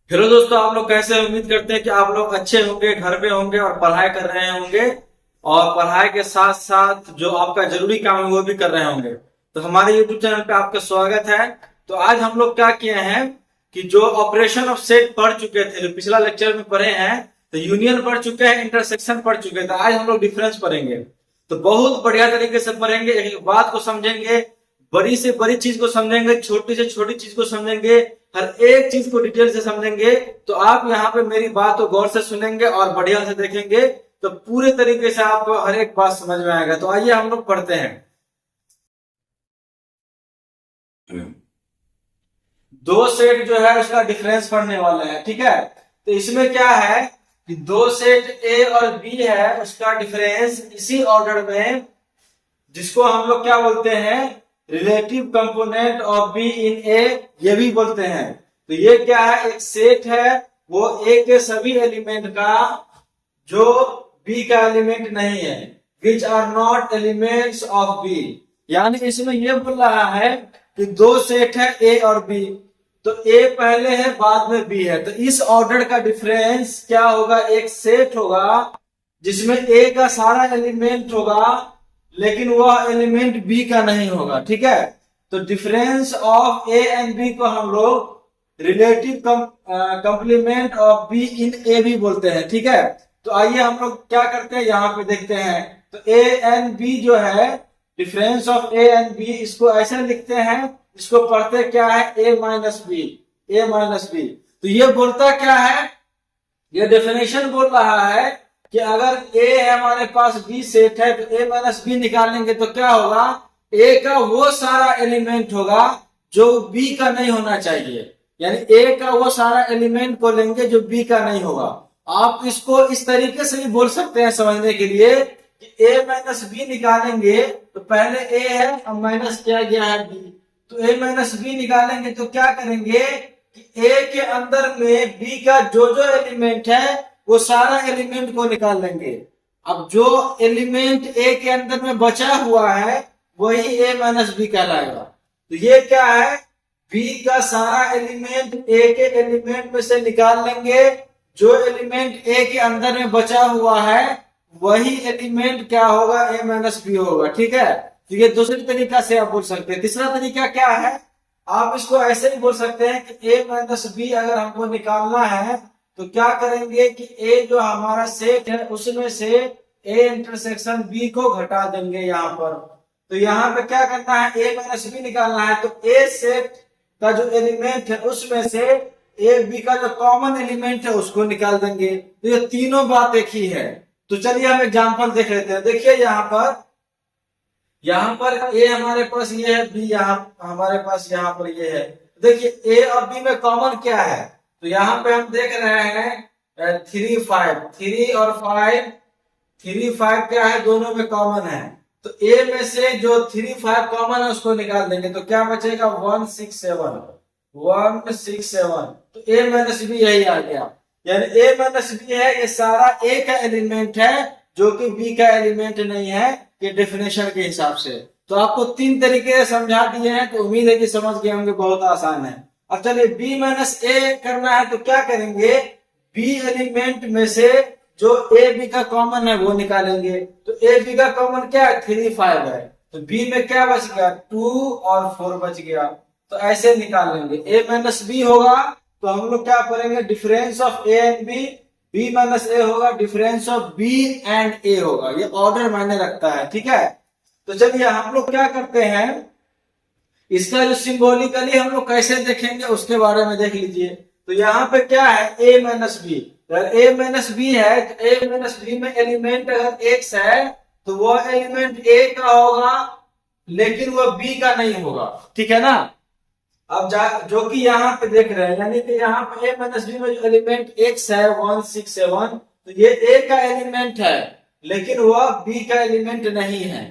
Hello दोस्तों, आप लोग कैसे हैं? उम्मीद करते हैं कि आप लोग अच्छे होंगे, घर पे होंगे और पढ़ाई कर रहे होंगे। और पढ़ाई के साथ साथ जो आपका जरूरी काम है वो भी कर रहे होंगे। तो हमारे यूट्यूब चैनल पे आपका स्वागत है। तो आज हम लोग क्या किए हैं कि जो ऑपरेशन ऑफ सेट पढ़ चुके थे, जो पिछला लेक्चर में पढ़े हैं, तो यूनियन पढ़ चुके हैं, इंटरसेक्शन पढ़ चुके थे। आज हम लोग डिफरेंस पढ़ेंगे। तो बहुत बढ़िया तरीके से पढ़ेंगे, एक एक बात को समझेंगे, बड़ी से बड़ी चीज को समझेंगे, छोटी से छोटी चीज को समझेंगे, हर एक चीज को डिटेल से समझेंगे। तो आप यहाँ पे मेरी बात को गौर से सुनेंगे और बढ़िया से देखेंगे तो पूरे तरीके से आपको हर एक बात समझ में आएगा। तो आइए हम लोग पढ़ते हैं। दो सेट जो है उसका डिफरेंस पढ़ने वाले हैं, ठीक है। तो इसमें क्या है कि दो सेट ए और बी है, उसका डिफरेंस इसी ऑर्डर में, जिसको हम लोग क्या बोलते हैं, relative component of B in A, ये भी बोलते हैं। तो ये क्या है, एक सेट है वो ए के सभी एलिमेंट का जो बी का एलिमेंट नहीं है, which are not elements of B. यानी इसमें ये बोल रहा है कि दो सेट है ए और बी, तो ए पहले है बाद में बी है। तो इस ऑर्डर का डिफरेंस क्या होगा, एक सेट होगा जिसमें ए का सारा एलिमेंट होगा लेकिन वह एलिमेंट बी का नहीं होगा, ठीक है। तो difference of A and B को हम लोग relative complement of B in A भी बोलते हैं, ठीक है। तो आइए हम लोग क्या करते हैं, यहाँ पे देखते हैं। तो ए एंड बी जो है, difference of A and B, इसको ऐसे लिखते हैं, इसको पढ़ते क्या है, A minus B, A minus B. तो ये बोलता क्या है, ये डेफिनेशन बोल रहा है कि अगर ए है हमारे पास, बी सेट है, तो ए माइनस बी निकालेंगे तो क्या होगा, ए का वो सारा एलिमेंट होगा जो बी का नहीं होना चाहिए। यानी ए का वो सारा एलिमेंट को लेंगे जो बी का नहीं होगा। आप इसको इस तरीके से भी बोल सकते हैं समझने के लिए कि ए माइनस बी निकालेंगे तो पहले ए है, अब माइनस किया गया है बी, तो ए माइनस बी निकालेंगे तो क्या करेंगे कि ए के अंदर में बी का जो जो एलिमेंट है वो सारा एलिमेंट को निकाल लेंगे। अब जो एलिमेंट ए के अंदर में बचा हुआ है वही ए माइनस बी कहलाएगा। तो ये क्या है, बी का सारा एलिमेंट ए के एलिमेंट में से निकाल लेंगे, जो एलिमेंट ए के अंदर में बचा हुआ है वही एलिमेंट क्या होगा, ए माइनस बी होगा, ठीक है। तो ये दूसरे तरीका से आप बोल सकते हैं। तीसरा तरीका क्या है, आप इसको ऐसे भी बोल सकते हैं कि ए माइनस बी अगर हमको निकालना है तो क्या करेंगे कि ए जो हमारा सेट है उसमें से ए इंटरसेक्शन बी को घटा देंगे यहाँ पर। तो यहाँ पे क्या करना है, ए माइनस बी निकालना है, तो ए सेट का जो एलिमेंट है उसमें से ए बी का जो कॉमन एलिमेंट है उसको निकाल देंगे। तो ये तीनों बात एक ही है। तो चलिए हम एग्जांपल देख लेते हैं। देखिए यहाँ पर ए हमारे पास ये है, बी यहाँ हमारे पास यहाँ पर ये है। देखिए ए और बी में कॉमन क्या है, तो यहाँ पे हम देख रहे हैं 3 5, 3 और 5, 3 5 क्या है, दोनों में कॉमन है। तो ए में से जो 3 5 कॉमन है उसको निकाल देंगे तो क्या बचेगा, 1 6 7, 1 6 7। तो ए माइनस बी यही आ गया। यानी ए माइनस बी है, ये सारा ए का एलिमेंट है जो कि बी का एलिमेंट नहीं है, ये डेफिनेशन के हिसाब से। तो आपको तीन तरीके से समझा दिए हैं, तो उम्मीद है कि समझ गए होंगे, बहुत आसान है। अब चलिए बी माइनस ए करना है तो क्या करेंगे, बी एलिमेंट में से जो ए बी का कॉमन है वो निकालेंगे। तो ए बी का कॉमन क्या है, 3 5 है, तो बी में क्या बच गया, 2 और 4 बच गया। तो ऐसे निकाल लेंगे। ए माइनस बी होगा तो हम लोग क्या करेंगे, difference of A and B, B minus A होगा, difference of B and A होगा। ये ऑर्डर मायने रखता है, ठीक है। तो चलिए हम लोग क्या करते हैं, इसका जो सिंबॉलिकली हम लोग कैसे देखेंगे उसके बारे में देख लीजिए। तो यहाँ पे क्या है, ए माइनस बी, अगर ए माइनस बी है तो ए माइनस बी में एलिमेंट अगर एक्स है तो वह एलिमेंट ए का होगा लेकिन वह बी का नहीं होगा, ठीक है ना। अब जो कि यहाँ पे देख रहे हैं, यानी कि यहाँ पे ए माइनस बी में जो एलिमेंट एक्स है 1 6 7, तो ये ए का एलिमेंट है लेकिन वह बी का एलिमेंट नहीं है,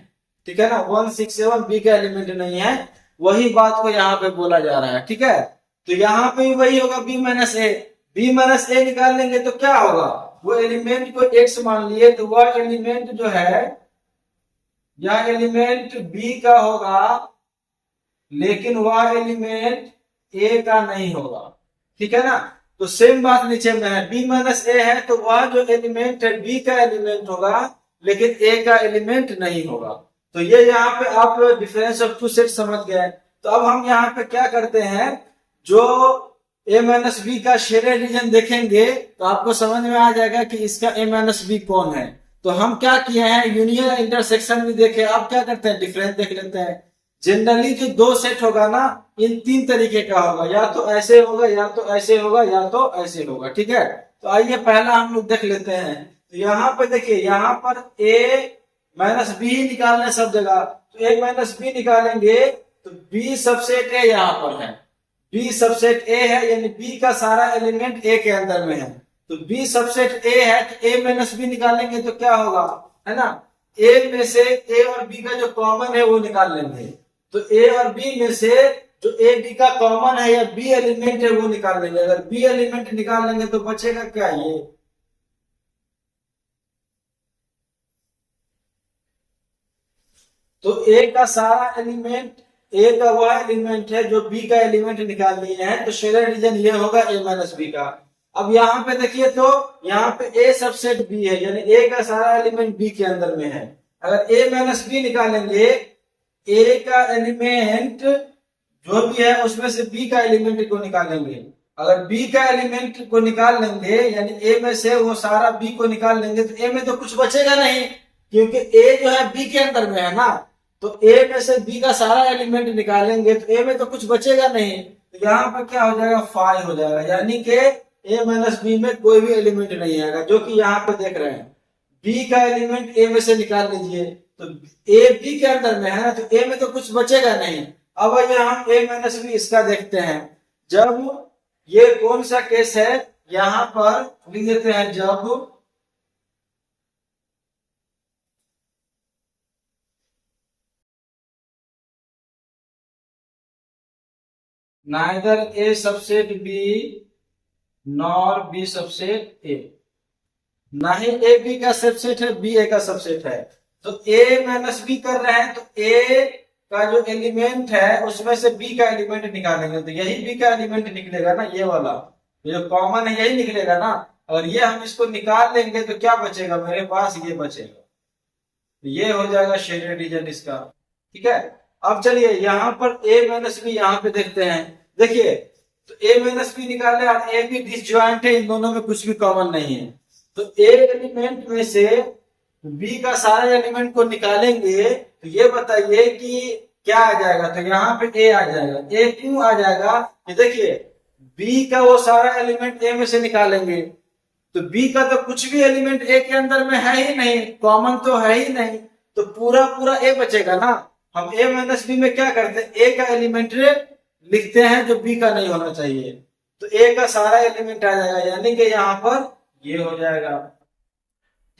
ठीक है ना। 1 6 7 बी का एलिमेंट नहीं है, वही बात को यहाँ पे बोला जा रहा है, ठीक है। तो यहाँ पे भी वही होगा, बी माइनस ए, बी माइनस ए निकाल लेंगे तो क्या होगा, वो एलिमेंट को एक्स मान लिए तो वह एलिमेंट जो है, यह एलिमेंट बी का होगा लेकिन वह एलिमेंट ए का नहीं होगा, ठीक है ना। तो सेम बात नीचे में है, बी माइनस ए है तो वह जो एलिमेंट है बी का एलिमेंट होगा लेकिन ए का एलिमेंट नहीं होगा। तो ये यहाँ पे आप डिफरेंस ऑफ टू सेट समझ गए। तो अब हम यहाँ पे क्या करते हैं, जो ए माइनस बी का शेडेड रीजन देखेंगे तो आपको समझ में आ जाएगा कि इसका ए माइनस बी कौन है। तो हम क्या किए हैं, यूनियन इंटरसेक्शन भी देखे, अब क्या करते हैं डिफरेंस देख लेते हैं। जनरली जो दो सेट होगा ना, इन तीन तरीके का होगा, या तो ऐसे होगा, या तो ऐसे होगा, या तो ऐसे होगा। ठीक है, तो आइए पहला हम लोग देख लेते हैं। तो यहाँ पर देखिए, यहाँ पर ए माइनस बी ही निकालना है सब जगह, तो ए माइनस बी निकालेंगे तो बी सबसेट ए यहाँ पर है, बी सबसेट ए है, यानी बी का सारा एलिमेंट ए के अंदर में है। तो बी सबसेट ए है तो ए माइनस बी निकालेंगे तो क्या होगा, है ना, ए में से ए और बी का जो कॉमन है वो निकाल लेंगे। तो ए और बी में से जो ए बी का कॉमन है या बी एलिमेंट है वो निकाल लेंगे। अगर बी एलिमेंट निकाल लेंगे तो बचेगा क्या, ये तो ए का सारा एलिमेंट, ए का वह एलिमेंट है जो बी का एलिमेंट निकाल लिए हैं, तो शेडेड रीजन ये होगा ए माइनस बी का। अब यहाँ पे देखिए, तो यहाँ पे ए सबसेट बी है, यानी ए का सारा एलिमेंट बी के अंदर में है। अगर ए माइनस बी निकालेंगे, ए का एलिमेंट जो भी है उसमें से बी का एलिमेंट को निकालेंगे। अगर बी का एलिमेंट को निकाल लेंगे, यानी ए में से वो सारा बी को निकाल लेंगे, तो ए में तो कुछ बचेगा नहीं, क्योंकि ए जो है बी के अंदर में है ना। तो ए में से बी का सारा एलिमेंट निकालेंगे तो ए में तो कुछ बचेगा नहीं, तो यहाँ पर क्या हो जाएगा, 5 हो जाएगा, यानी कि ए माइनस बी में कोई भी एलिमेंट नहीं आएगा, जो कि यहाँ पे देख रहे हैं। बी का एलिमेंट ए में से निकाल लीजिए, तो ए बी के अंदर में है ना, तो ए में तो कुछ बचेगा नहीं। अब आइए हम ए माइनस बी इसका देखते हैं। जब ये कौन सा केस है, यहाँ पर लिख देते हैं, जब neither A subset B nor B subset A, ना ही ए बी का सबसेट है, बी ए का सबसेट है। तो ए माइनस बी कर रहे हैं, तो ए का जो एलिमेंट है उसमें से बी का एलिमेंट निकालेंगे, तो यही बी का एलिमेंट निकलेगा ना, ये वाला, ये जो कॉमन है यही निकलेगा ना। और ये हम इसको निकाल लेंगे तो क्या बचेगा मेरे पास, ये बचेगा, तो ये हो जाएगा शेडेड रीजन इसका। ठीक है, अब चलिए यहाँ पर ए माइनस बी यहाँ पे देखते हैं। देखिए, तो ए माइनस बी निकाले और ए बी डिसजॉइंट है, इन दोनों में कुछ भी कॉमन नहीं है। तो ए एलिमेंट में से बी का सारे एलिमेंट को निकालेंगे, तो ये बताइए कि क्या आ जाएगा। तो यहाँ पे ए आ जाएगा। ए क्यों आ जाएगा, कि देखिए बी का वो सारा एलिमेंट ए में से निकालेंगे, तो बी का तो कुछ भी एलिमेंट ए के अंदर में है ही नहीं, कॉमन तो है ही नहीं, तो पूरा पूरा ए बचेगा ना। हम ए माइनस बी में क्या करते हैं, ए का एलिमेंट लिखते हैं जो बी का नहीं होना चाहिए, तो ए का सारा एलिमेंट आ जाएगा, यानी कि यहाँ पर ये हो जाएगा।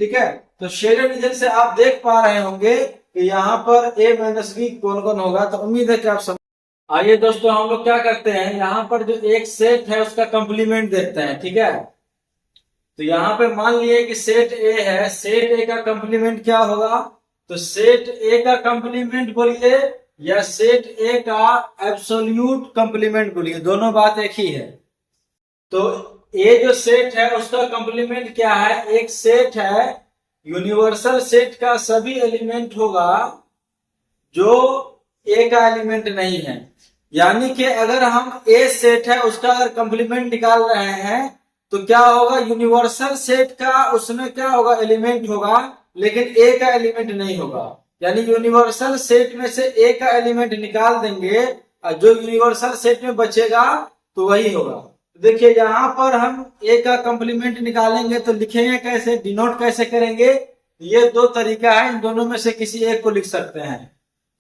ठीक है, तो शेडेड रीजन से आप देख पा रहे होंगे कि यहाँ पर ए माइनस बी कौन कौन होगा। तो उम्मीद है कि आप समझ। आइए दोस्तों, हम लोग क्या करते हैं, यहाँ पर जो एक सेट है उसका कंप्लीमेंट देखते हैं। ठीक है, तो यहाँ पे मान लिए कि सेट ए है, सेट ए का कंप्लीमेंट क्या होगा, तो सेट ए का कंप्लीमेंट बोलिए या सेट ए का एब्सोल्यूट कंप्लीमेंट बोलिए, दोनों बात एक ही है। तो ए जो सेट है उसका कंप्लीमेंट क्या है, एक सेट है यूनिवर्सल सेट का सभी एलिमेंट होगा जो ए का एलिमेंट नहीं है। यानी कि अगर हम ए सेट है उसका अगर कंप्लीमेंट निकाल रहे हैं तो क्या होगा, यूनिवर्सल सेट का उसमें क्या होगा, एलिमेंट होगा, लेकिन ए का एलिमेंट नहीं होगा। यानी यूनिवर्सल सेट में से ए का एलिमेंट निकाल देंगे और जो यूनिवर्सल सेट में बचेगा तो वही होगा। देखिए यहाँ पर हम ए का कंप्लीमेंट निकालेंगे तो लिखेंगे कैसे, डिनोट कैसे करेंगे, ये दो तरीका है, इन दोनों में से किसी एक को लिख सकते हैं।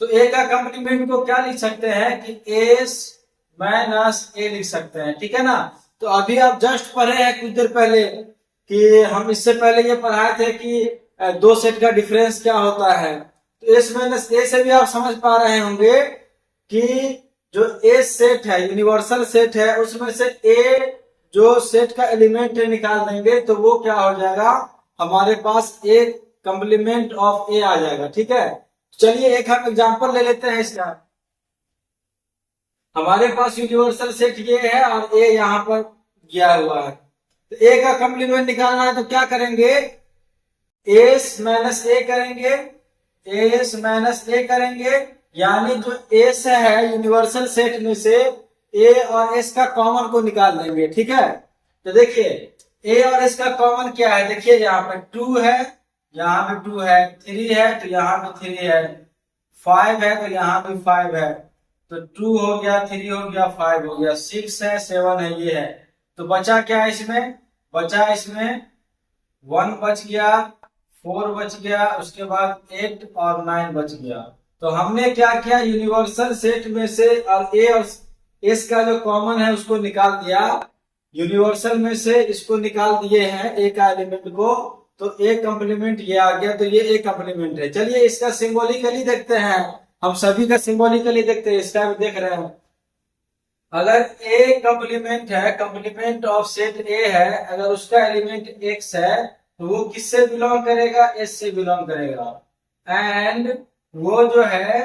तो ए का कंप्लीमेंट को क्या लिख सकते हैं कि एस माइनस ए लिख सकते हैं। ठीक है ना, तो अभी आप जस्ट पढ़े हैं कुछ देर पहले कि हम इससे पहले ये पढ़ाए थे कि दो सेट का डिफरेंस क्या होता है। तो एस माइनस ए से भी आप समझ पा रहे होंगे कि जो ए सेट है यूनिवर्सल सेट है उसमें से ए जो सेट का एलिमेंट है निकाल देंगे तो वो क्या हो जाएगा, हमारे पास ए कंप्लीमेंट ऑफ ए आ जाएगा। ठीक है, चलिए एक हम एग्जांपल ले लेते हैं इसका। हमारे पास यूनिवर्सल सेट ये है और ए यहाँ पर गया हुआ है। तो ए का कंप्लीमेंट निकालना है तो क्या करेंगे, एस माइनस ए करेंगे, एस माइनस ए करेंगे, यानी जो एस है यूनिवर्सल सेट में से ए और एस का कॉमन को निकाल देंगे। ठीक है, तो देखिए ए और एस का कॉमन क्या है, देखिए यहाँ पे 2 है, यहाँ पे 2 है, 3 है तो यहाँ पे 3 है, 5 है तो यहाँ पे 5 है, तो 2 हो गया, 3 हो गया, 5 हो गया, 6 है, 7 है, ये है। तो बचा क्या है इसमें, बचा इसमें 1 बच गया, 4 बच गया, उसके बाद 8 और 9 बच गया। तो हमने क्या किया, यूनिवर्सल सेट में से और ए और एस का जो कॉमन है उसको निकाल दिया, यूनिवर्सल में से इसको निकाल दिए हैं ए का एलिमेंट को, तो ए कंप्लीमेंट ये आ गया, तो ये ए कंप्लीमेंट है। चलिए इसका सिंबॉलिकली देखते हैं, हम सभी का सिंबॉलिकली देखते हैं, इसका भी देख रहे हैं। अगर ए कंप्लीमेंट है, कंप्लीमेंट ऑफ सेट ए है, अगर उसका एलिमेंट एक्स है तो वो किससे बिलोंग करेगा, एस से बिलोंग करेगा, एंड वो जो है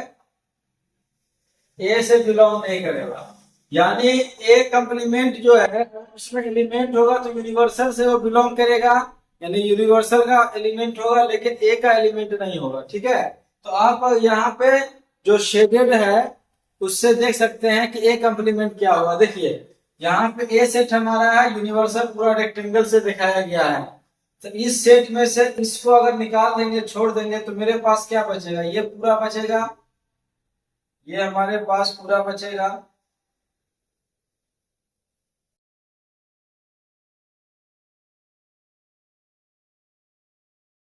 ए से बिलोंग नहीं करेगा। यानी ए कंप्लीमेंट जो है उसमें एलिमेंट होगा तो यूनिवर्सल से वो बिलोंग करेगा, यानी यूनिवर्सल का एलिमेंट होगा लेकिन ए का एलिमेंट नहीं होगा। ठीक है, तो आप यहाँ पे जो शेडेड है उससे देख सकते हैं कि ए कंप्लीमेंट क्या होगा। देखिए यहाँ पे ए सेट हमारा है, यूनिवर्सल पूरा रेक्टेंगल से दिखाया गया है, तो इस सेट में से इसको अगर निकाल देंगे, छोड़ देंगे, तो मेरे पास क्या बचेगा, ये पूरा बचेगा, ये हमारे पास पूरा बचेगा।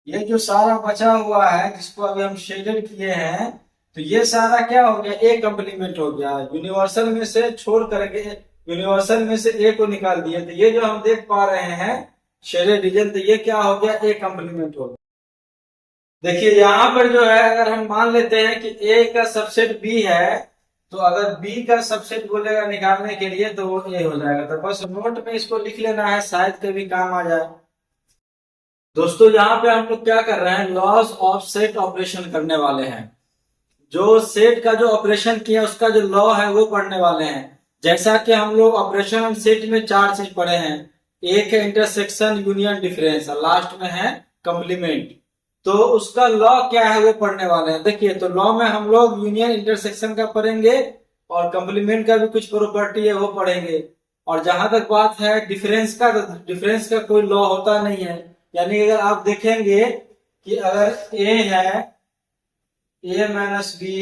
ये जो सारा बचा हुआ है जिसको अभी हम शेडेड किए हैं, तो ये सारा क्या हो गया, ए कंप्लीमेंट हो गया, यूनिवर्सल में से छोड़ करके यूनिवर्सल में से ए को निकाल दिए, तो ये जो हम देख पा रहे हैं शेडेड रीजन, तो ये क्या हो गया, ए कंप्लीमेंट हो गया। देखिए यहाँ पर जो है अगर हम मान लेते हैं कि ए का सबसेट बी है, तो अगर बी का सबसेट बोलेगा निकालने के लिए तो वो ए हो जाएगा। तो बस नोट में इसको लिख लेना है, शायद कभी काम आ जाए। दोस्तों यहाँ पे हम लोग क्या कर रहे हैं, लॉस ऑफ सेट ऑपरेशन करने वाले हैं। जो सेट का जो ऑपरेशन किया उसका जो लॉ है वो पढ़ने वाले हैं। जैसा कि हम लोग ऑपरेशन ऑन सेट में 4 चीज पढ़े हैं, एक है इंटरसेक्शन, यूनियन, डिफरेंस, और लास्ट में है कंप्लीमेंट। तो उसका लॉ क्या है वो पढ़ने वाले हैं। देखिए तो लॉ में हम लोग यूनियन इंटरसेक्शन का पढ़ेंगे और कंप्लीमेंट का भी कुछ प्रॉपर्टी है वो पढ़ेंगे। और जहां तक बात है डिफरेंस का, तो डिफरेंस का कोई लॉ होता नहीं है। यानी अगर आप देखेंगे कि अगर ए है, ए माइनस बी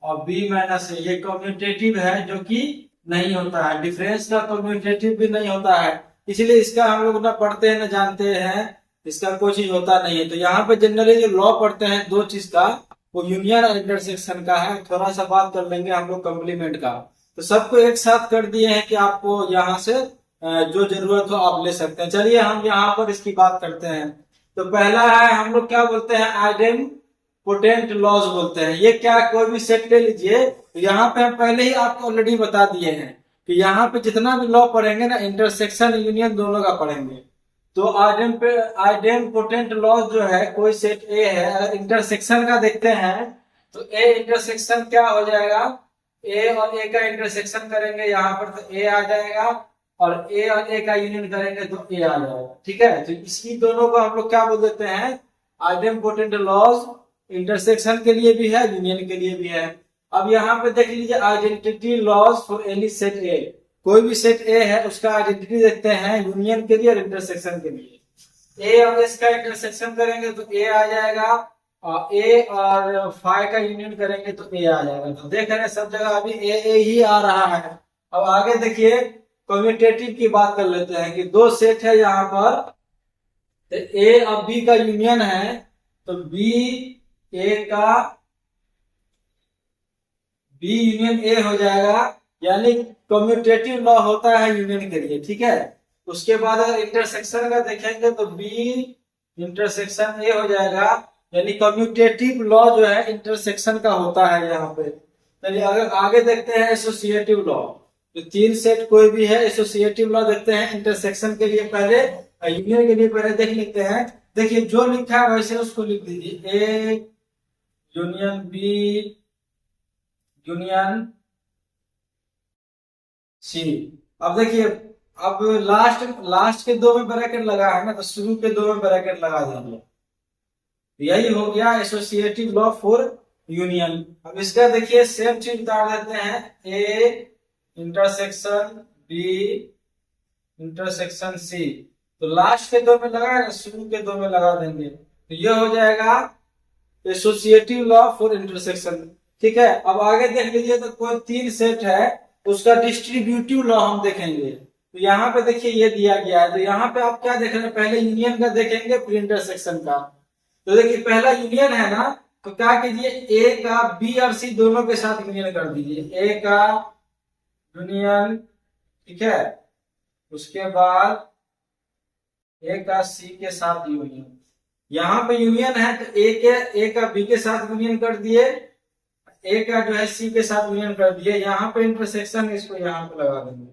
और बी माइनस ए, ये कम्यूटेटिव है जो कि नहीं होता है, डिफरेंस का कम्यूटेटिव भी नहीं होता है, इसलिए इसका हम लोग ना पढ़ते हैं ना जानते हैं, इसका कोई चीज होता नहीं है। तो यहाँ पे जनरली जो लॉ पढ़ते हैं 2 चीज का, वो यूनियन और इंटरसेक्शन का है। थोड़ा सा बात कर लेंगे हम लोग कम्प्लीमेंट का। तो सबको एक साथ कर दिए हैं कि आपको यहाँ से जो जरूरत हो आप ले सकते हैं। चलिए हम यहाँ पर इसकी बात करते हैं। तो पहला है, हम लोग क्या बोलते हैं, आइडेम्पोटेंट लॉज बोलते हैं। ये क्या, कोई भी सेट ले लीजिए, तो यहाँ पे हम पहले ही आपको ऑलरेडी बता दिए हैं कि यहाँ पे जितना भी लॉ पढ़ेंगे ना, इंटरसेक्शन यूनियन दोनों का पढ़ेंगे। तो आइडेम्पोटेंट लॉज जो है, कोई सेट ए है, अगर इंटरसेक्शन का देखते हैं तो ए इंटरसेक्शन क्या हो जाएगा, ए और ए का इंटरसेक्शन करेंगे यहाँ पर तो ए आ जाएगा, और ए और ए का यूनियन करेंगे तो ए आ जाएगा। ठीक है, तो इसी दोनों को हम लोग क्या बोल देते हैं, आइडेम्पोटेंट लॉज। इंटरसेक्शन के लिए भी है, यूनियन के लिए भी है। अब यहाँ पे देख लीजिए, identity laws for any set A. कोई भी सेट ए है उसका आइडेंटिटी देखते हैं यूनियन के लिए और इंटरसेक्शन के लिए। ए और एस का इंटरसेक्शन करेंगे तो ए आ जाएगा, और ए और फाइव का यूनियन करेंगे तो ए आ जाएगा। तो देख रहे हैं सब जगह अभी ए ही आ रहा है। अब आगे देखिए, कम्यूटेटिव की बात कर लेते हैं कि 2 सेट है यहाँ पर, तो ए और बी का यूनियन है, तो बी यूनियन ए हो जाएगा, यानी कम्यूटेटिव लॉ होता है यूनियन के लिए। ठीक है, उसके बाद अगर इंटरसेक्शन का देखेंगे तो बी इंटरसेक्शन ए हो जाएगा, यानी कम्यूटेटिव लॉ जो है इंटरसेक्शन का होता है यहाँ पे। चलिए अगर आगे देखते हैं एसोसिएटिव लॉ, तो 3 सेट कोई भी है, एसोसिएटिव लॉ देखते हैं। इंटरसेक्शन के लिए पहले, यूनियन के लिए पहले देख लेते हैं। देखिए जो लिखा है वैसे उसको लिख दीजिए, A union B union C. अब देखिए अब लास्ट के दो में ब्रैकेट लगा है ना, तो शुरू के दो में ब्रैकेट लगा देंगे। यही हो गया एसोसिएटिव लॉ फॉर यूनियन। अब इसका देखिए सेम चीज उतार देते हैं, A intersection B intersection C. तो लास्ट के दो में लगा है, शुरू के दो में लगा देंगे, तो ये हो जाएगा एसोसिएटिव लॉ फॉर इंटरसेक्शन। ठीक है, अब आगे देख लीजिए, तो कोई तीन सेट है, उसका डिस्ट्रीब्यूटिव लॉ हम देखेंगे। तो यहाँ पे देखिए ये दिया गया है, तो यहाँ पे आप क्या देख रहे हैं, पहले यूनियन का देखेंगे फिर इंटरसेक्शन का। तो देखिए पहला यूनियन है ना, तो क्या कीजिए, ए का बी और सी दोनों के साथ यूनियन कर दीजिए, ए का यूनियन, ठीक है, उसके बाद ए का सी के साथ यूनियन। यहाँ पे यूनियन है तो ए का बी के साथ यूनियन कर दिए, ए का जो है सी के साथ यूनियन कर दिए। यहाँ पे इंटरसेक्शन, इसको यहाँ पे लगा देंगे।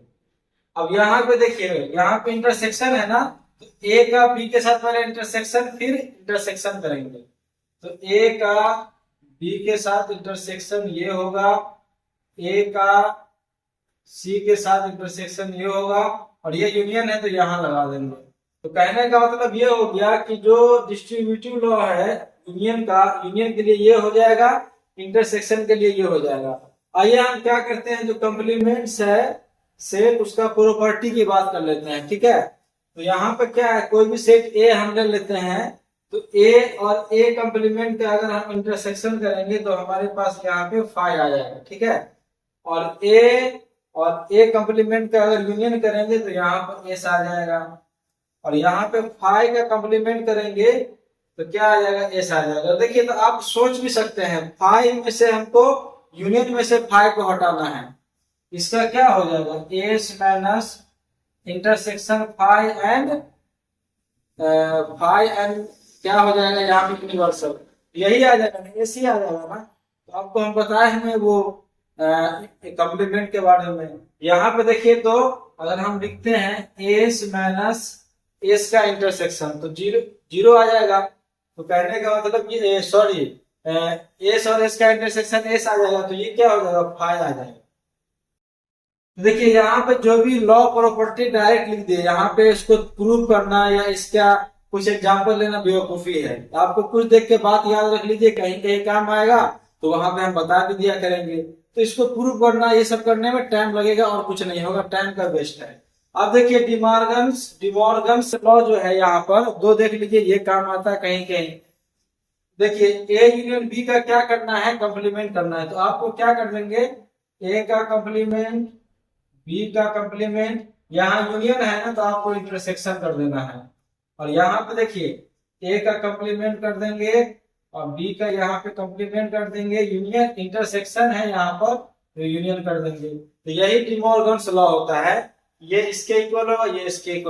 अब यहाँ पे देखिए, यहाँ पे इंटरसेक्शन है ना, तो ए का बी के साथ पहले इंटरसेक्शन फिर इंटरसेक्शन करेंगे। तो ए का बी के साथ इंटरसेक्शन ये होगा, ए का सी के साथ इंटरसेक्शन ये होगा, और ये यूनियन है तो यहाँ लगा देंगे। तो कहने का मतलब ये हो गया कि जो डिस्ट्रीब्यूटिव लॉ है यूनियन का, यूनियन के लिए ये हो जाएगा, इंटरसेक्शन के लिए ये हो जाएगा। आइए हम क्या करते हैं, जो कॉम्प्लीमेंट्स है सेट, उसका प्रॉपर्टी की बात कर लेते हैं। ठीक है, तो यहाँ पे क्या है, कोई भी सेट ए हम ले लेते हैं, तो ए और ए कॉम्प्लीमेंट का अगर हम इंटरसेक्शन करेंगे तो हमारे पास यहाँ पे फाई आ जाएगा। ठीक है, और ए कॉम्प्लीमेंट का अगर यूनियन करेंगे तो यहाँ पर एस आ जाएगा, और यहाँ पे फाई का कॉम्प्लीमेंट करेंगे तो क्या आ जाएगा, एस आ जाएगा। देखिए, तो आप सोच भी सकते हैं, फाई में से हमको यूनियन में से फाई को हटाना है, इसका क्या हो जाएगा, S minus intersection phi and क्या हो जाएगा, यहाँ पे यूनिवर्सल यही आ जाएगा, एस ही आ जाएगा ना। तो आपको हम बताए हमें वो कॉम्प्लीमेंट के बारे में। यहाँ पे देखिए, तो अगर हम लिखते हैं एस माइनस एस का इंटरसेक्शन, तो जीरो आ जाएगा। तो कहने का मतलब ये, सॉरी, एस और एस का इंटरसेक्शन एस आ जाएगा, तो ये क्या हो जाएगा, फाई आ जाएगा। देखिए यहाँ पे जो भी लॉ प्रॉपर्टी डायरेक्ट लिख दिए, यहाँ पे इसको प्रूव करना या इसका कुछ एग्जांपल लेना बेवकूफी है। आपको कुछ देख के बात याद रख लीजिए, कहीं कहीं काम आएगा, तो वहां पे हम बता भी दिया करेंगे। तो इसको प्रूव करना, ये सब करने में टाइम लगेगा और कुछ नहीं होगा, टाइम का वेस्ट है। अब देखिए डिमॉर्गन्स लॉ जो है, यहाँ पर दो देख लीजिए, ये काम आता है कहीं कहीं। देखिए ए यूनियन बी का क्या करना है, कंप्लीमेंट करना है, तो आपको क्या कर देंगे, ए का कंप्लीमेंट बी का कंप्लीमेंट, यहाँ यूनियन है ना तो आपको इंटरसेक्शन कर देना है। और यहाँ पे देखिए ए का कंप्लीमेंट कर देंगे और बी का यहाँ पे कंप्लीमेंट कर देंगे, यूनियन इंटरसेक्शन है यहाँ पर तो यूनियन कर देंगे। तो यही डिमॉर्गन्स लॉ होता है, ये इसके इक्वल होगा, ये इसके इक्वल।